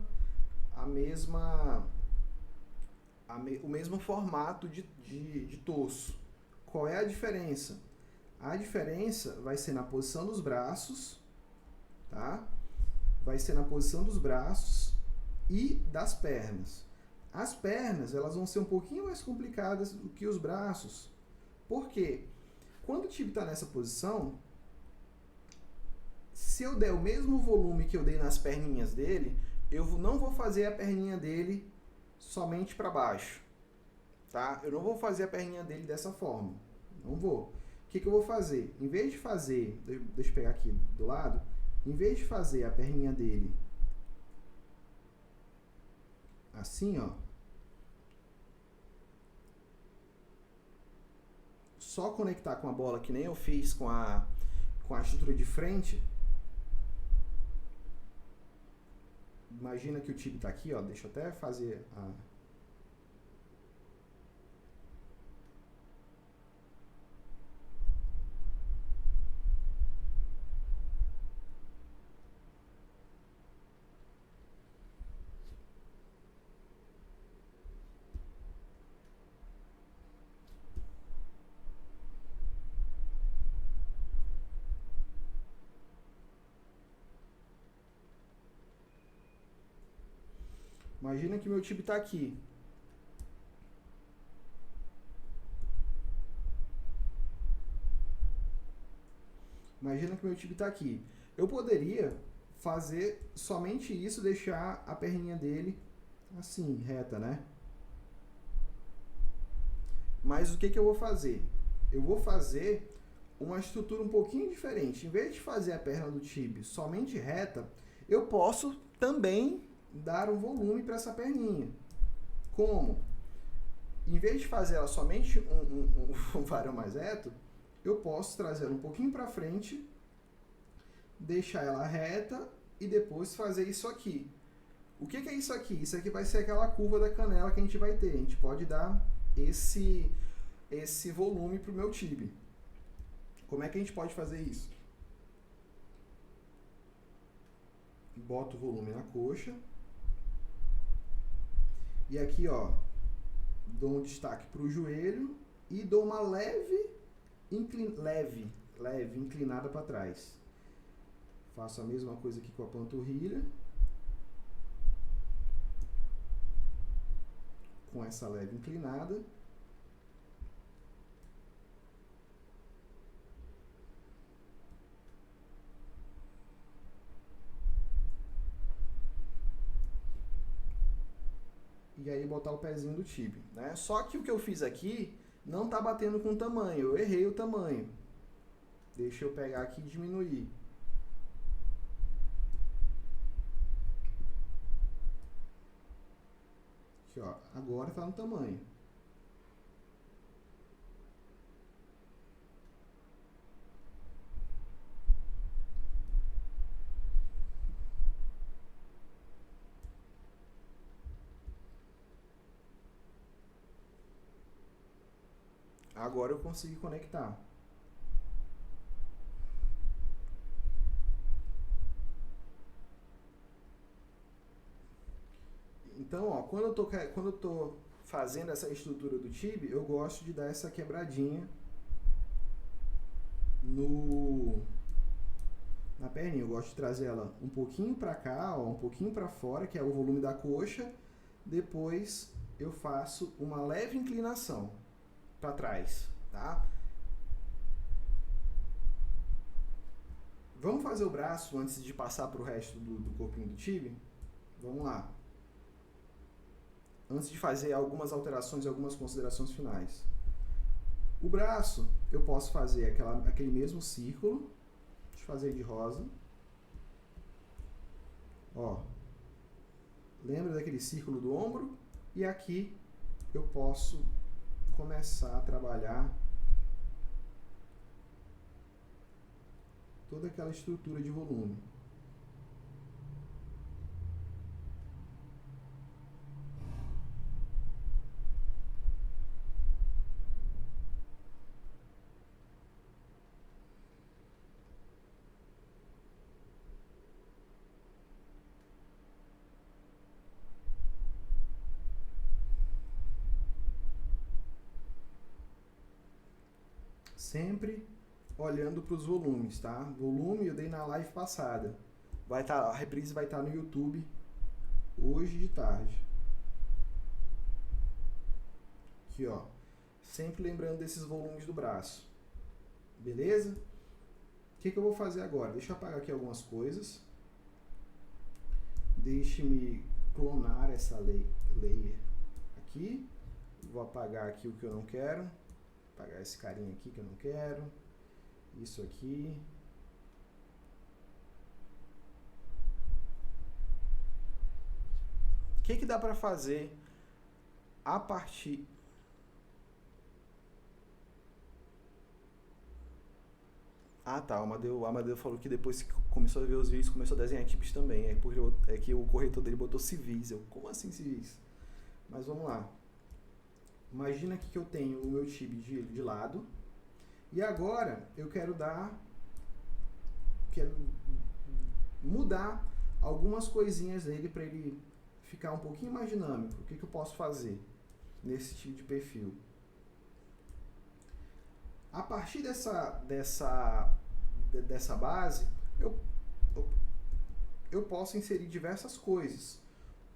formato de torso. Qual é a diferença? A diferença vai ser na posição dos braços, tá? Vai ser na posição dos braços e das pernas. As pernas, elas vão ser um pouquinho mais complicadas do que os braços. Por quê? Quando o time está nessa posição, se eu der o mesmo volume que eu dei nas perninhas dele, eu não vou fazer a perninha dele somente para baixo, tá? Eu não vou fazer a perninha dele dessa forma, não vou. O que eu vou fazer? Em vez de fazer, deixa eu pegar aqui do lado, em vez de fazer a perninha dele assim, ó, só conectar com a bola que nem eu fiz com a estrutura de frente. Imagina que o tibia está aqui, ó. Deixa eu até fazer a... Imagina que meu tibia está aqui. Imagina que meu tibia está aqui. Eu poderia fazer somente isso, deixar a perninha dele assim, reta, né? Mas o que eu vou fazer? Eu vou fazer uma estrutura um pouquinho diferente. Em vez de fazer a perna do tibia somente reta, eu posso também dar um volume para essa perninha. Como? Em vez de fazer ela somente um varão mais reto, eu posso trazer ela um pouquinho para frente, deixar ela reta e depois fazer isso aqui. O que é isso aqui? Isso aqui vai ser aquela curva da canela que a gente vai ter. A gente pode dar esse volume para o meu tibia. Como é que a gente pode fazer isso? Boto o volume na coxa. E aqui, ó, dou um destaque para o joelho e dou uma leve inclinada para trás. Faço a mesma coisa aqui com a panturrilha. Com essa leve inclinada. E aí botar o pezinho do tibia, né? Só que o que eu fiz aqui não tá batendo com o tamanho, eu errei o tamanho. Deixa eu pegar aqui e diminuir. Aqui, ó, agora tá no tamanho. Agora eu consigo conectar. Então, ó, quando eu tô fazendo essa estrutura do tibia, eu gosto de dar essa quebradinha na perninha. Eu gosto de trazer ela um pouquinho para cá, ó, um pouquinho para fora, que é o volume da coxa. Depois eu faço uma leve inclinação para trás, tá? Vamos fazer o braço antes de passar para o resto do corpinho do tíbia? Vamos lá. Antes de fazer algumas alterações e algumas considerações finais. O braço, eu posso fazer aquele mesmo círculo. Deixa eu fazer de rosa. Ó. Lembra daquele círculo do ombro? E aqui eu posso começar a trabalhar toda aquela estrutura de volume. Sempre olhando para os volumes, tá? Volume eu dei na live passada. A reprise vai estar no YouTube hoje de tarde. Aqui, ó. Sempre lembrando desses volumes do braço. Beleza? O que eu vou fazer agora? Deixa eu apagar aqui algumas coisas. Deixe-me clonar essa layer aqui. Vou apagar aqui o que eu não quero. Apagar esse carinha aqui que eu não quero. Isso aqui. O que dá para fazer a partir... Ah, tá. O Amadeu falou que depois que começou a ver os vídeos, começou a desenhar tipos também. É que o corretor dele botou civis. Como assim civis? Mas vamos lá. Imagina que eu tenho o meu tib de lado. E agora eu quero mudar algumas coisinhas dele para ele ficar um pouquinho mais dinâmico. O que eu posso fazer nesse tipo de perfil? A partir dessa base, eu posso inserir diversas coisas.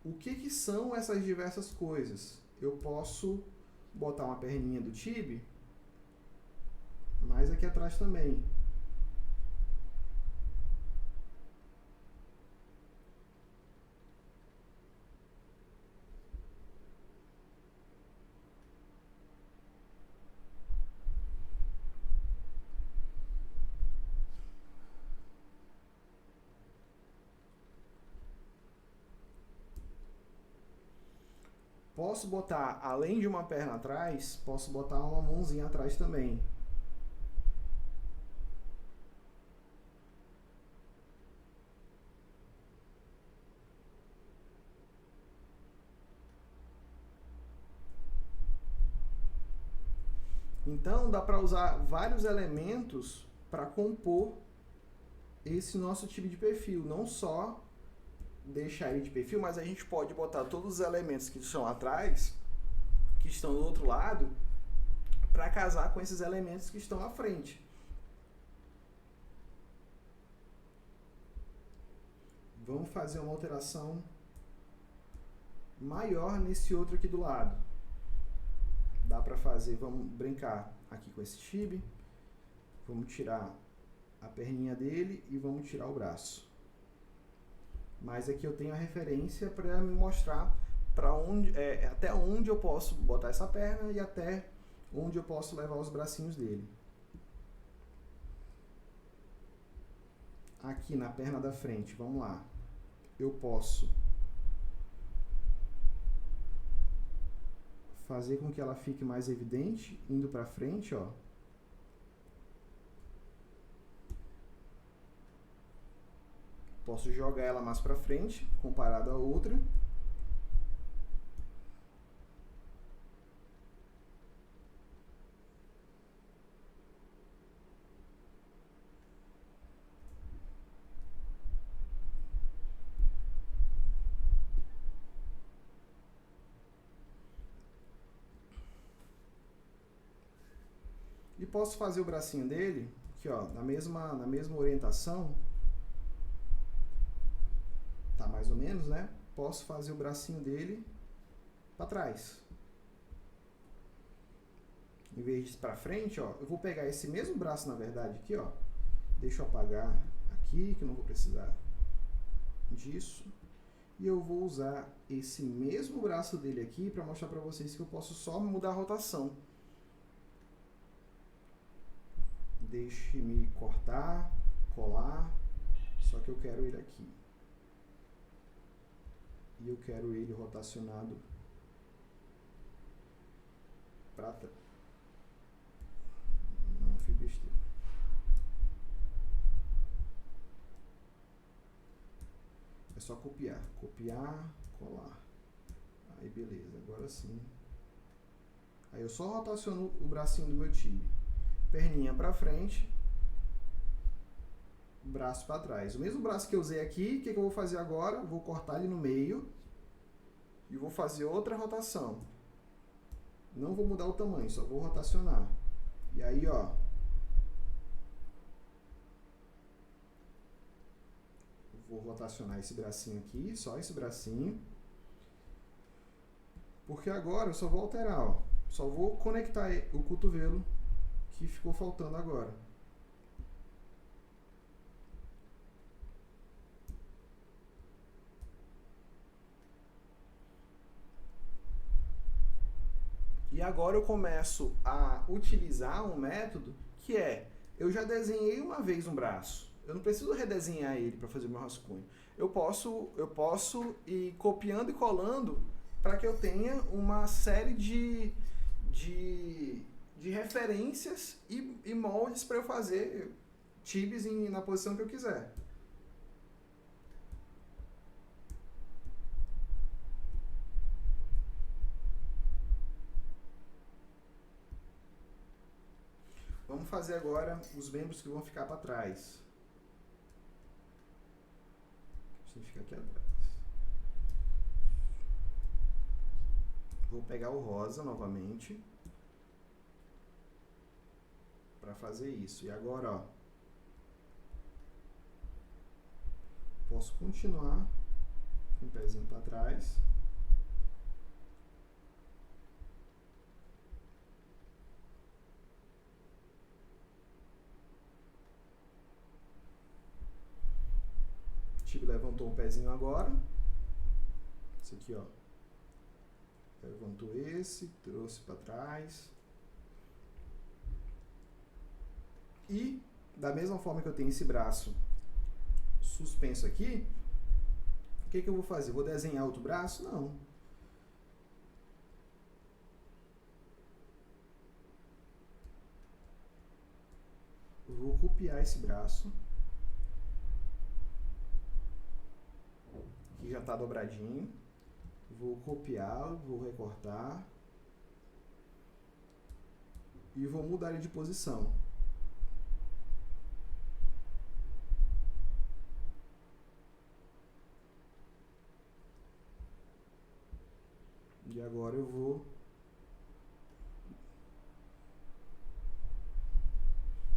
O que são essas diversas coisas? Eu posso botar uma perninha do tib mais aqui atrás também. Posso botar, além de uma perna atrás, posso botar uma mãozinha atrás também. Então, dá para usar vários elementos para compor esse nosso tipo de perfil. Não só deixar ele de perfil, mas a gente pode botar todos os elementos que estão atrás, que estão do outro lado, para casar com esses elementos que estão à frente. Vamos fazer uma alteração maior nesse outro aqui do lado. Dá para fazer, vamos brincar aqui com esse tib. Vamos tirar a perninha dele e vamos tirar o braço. Mas aqui eu tenho a referência para me mostrar até onde eu posso botar essa perna e até onde eu posso levar os bracinhos dele. Aqui na perna da frente, vamos lá. Eu posso fazer com que ela fique mais evidente, indo para frente, ó. Posso jogar ela mais para frente, comparado à outra. E posso fazer o bracinho dele aqui, ó, na mesma orientação, tá mais ou menos, né? Posso fazer o bracinho dele para trás. Em vez de para frente, ó, eu vou pegar esse mesmo braço, na verdade, aqui, ó. Deixa eu apagar aqui, que eu não vou precisar disso. E eu vou usar esse mesmo braço dele aqui para mostrar para vocês que eu posso só mudar a rotação. Deixe-me cortar, colar, só que eu quero ele aqui. E eu quero ele rotacionado para trás. Não, fiz besteira. É só copiar, colar. Aí beleza, agora sim. Aí eu só rotaciono o bracinho do meu time. Perninha para frente, braço para trás. O mesmo braço que eu usei aqui, o que eu vou fazer agora? Vou cortar ele no meio e vou fazer outra rotação. Não vou mudar o tamanho, só vou rotacionar. E aí, ó, vou rotacionar esse bracinho aqui, só esse bracinho. Porque agora eu só vou alterar, ó. Só vou conectar o cotovelo que ficou faltando agora. E agora eu começo a utilizar um método que é, eu já desenhei uma vez um braço. Eu não preciso redesenhar ele para fazer o meu rascunho. Eu posso ir copiando e colando para que eu tenha uma série de referências e moldes para eu fazer tibes na posição que eu quiser. Vamos fazer agora os membros que vão ficar para trás. Fica aqui atrás. Vou pegar o rosa novamente para fazer isso. E agora, ó, posso continuar com o pezinho para trás. Levantou um pezinho agora. Esse aqui, ó. Levantou esse, trouxe para trás. E, da mesma forma que eu tenho esse braço suspenso aqui, o que eu vou fazer? Vou desenhar outro braço? Não. Eu vou copiar esse braço. Que já está dobradinho. Vou copiá-lo, vou recortar. E vou mudar ele de posição. E agora eu vou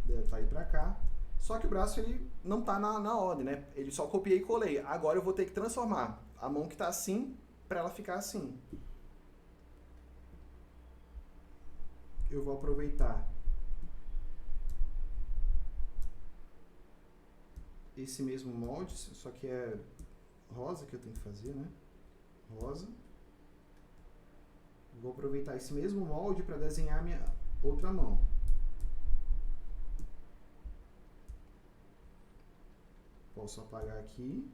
deletar ele para cá. Só que o braço ele não está na ordem, né? Ele só copiei e colei. Agora eu vou ter que transformar a mão que está assim para ela ficar assim. Eu vou aproveitar esse mesmo molde, só que é rosa que eu tenho que fazer, né? Rosa. Vou aproveitar esse mesmo molde para desenhar a minha outra mão. Posso apagar aqui.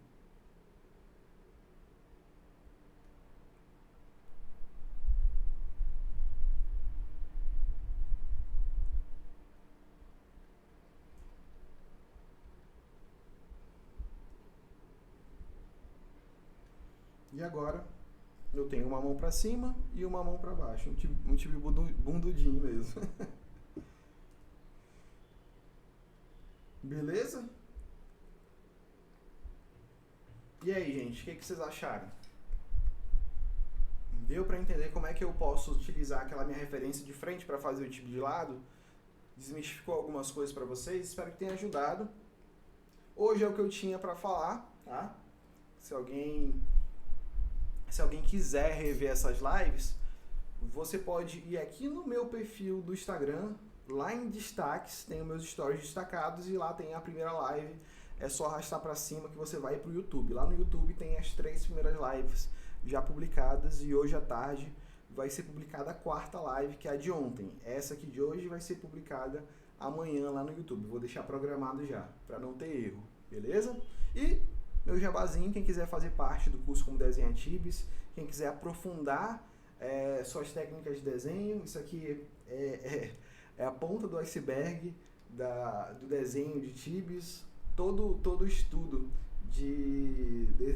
E agora eu tenho uma mão para cima e uma mão para baixo. Um tipo bundudinho mesmo. Beleza? E aí, gente, o que vocês acharam? Deu para entender como é que eu posso utilizar aquela minha referência de frente para fazer o tipo de lado? desmistificou algumas coisas para vocês. Espero que tenha ajudado. Hoje é o que eu tinha para falar, tá? Se alguém quiser rever essas lives, você pode ir aqui no meu perfil do Instagram, lá em destaques, tem os meus stories destacados e lá tem a primeira live. É só arrastar para cima que você vai pro YouTube. Lá no YouTube tem as 3 primeiras lives já publicadas e hoje à tarde vai ser publicada a 4ª live, que é a de ontem. Essa aqui de hoje vai ser publicada amanhã lá no YouTube. Vou deixar programado já, para não ter erro, beleza? E meu jabazinho, quem quiser fazer parte do curso Como Desenhar Tibis, quem quiser aprofundar suas técnicas de desenho, isso aqui é a ponta do iceberg do desenho de Tibis. Todo o estudo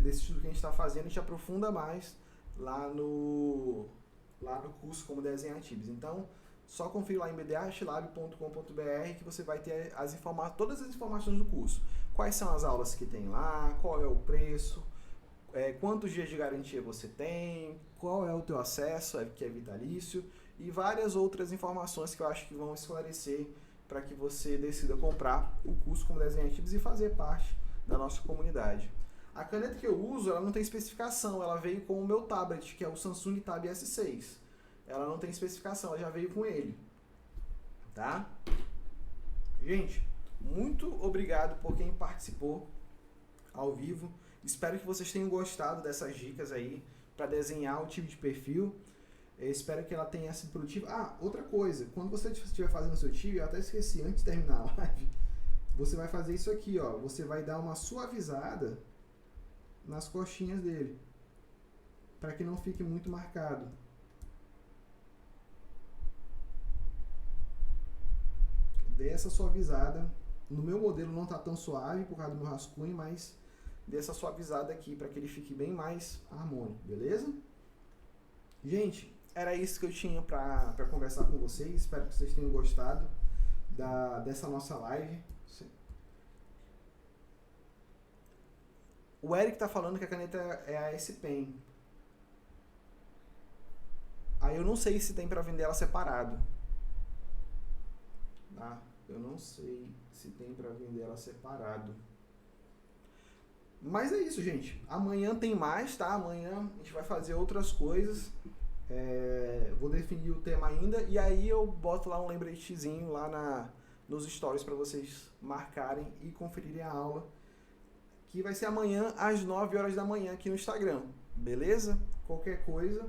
desse estudo que a gente está fazendo, a gente aprofunda mais lá no curso Como Desenhar Tibis. Então, só conferir lá em bdartlab.com.br que você vai ter todas as informações do curso. Quais são as aulas que tem lá, qual é o preço, quantos dias de garantia você tem, qual é o teu acesso, que é vitalício, e várias outras informações que eu acho que vão esclarecer para que você decida comprar o curso Como Desenhar Tibis e fazer parte da nossa comunidade. A caneta que eu uso, ela não tem especificação, ela veio com o meu tablet, que é o Samsung Tab S6. Ela não tem especificação, ela já veio com ele, tá? Gente, muito obrigado por quem participou ao vivo. Espero que vocês tenham gostado dessas dicas aí para desenhar o tipo de perfil. Eu espero que ela tenha sido produtiva. Ah, outra coisa, quando você estiver fazendo o seu tibia, eu até esqueci, antes de terminar a live, você vai fazer isso aqui, ó. Você vai dar uma suavizada nas coxinhas dele, para que não fique muito marcado. Dê essa suavizada. No meu modelo não está tão suave por causa do meu rascunho, mas dê essa suavizada aqui para que ele fique bem mais harmônico, beleza? Gente, era isso que eu tinha para conversar com vocês. Espero que vocês tenham gostado dessa nossa live. O Eric tá falando que a caneta é a S-Pen. Aí eu não sei se tem para vender ela separado. Tá? Eu não sei se tem para vender ela separado. Mas é isso, gente. Amanhã tem mais, tá? Amanhã a gente vai fazer outras coisas. Vou definir o tema ainda e aí eu boto lá um lembretezinho lá nos stories para vocês marcarem e conferirem a aula, que vai ser amanhã às 9 horas da manhã aqui no Instagram, beleza? Qualquer coisa,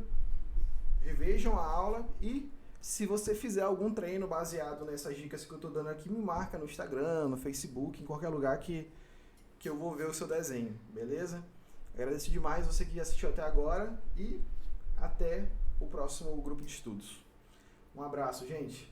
revejam a aula e se você fizer algum treino baseado nessas dicas que eu estou dando aqui, me marca no Instagram, no Facebook, em qualquer lugar que eu vou ver o seu desenho, beleza? Agradeço demais você que assistiu até agora e até o próximo grupo de estudos. Um abraço, gente!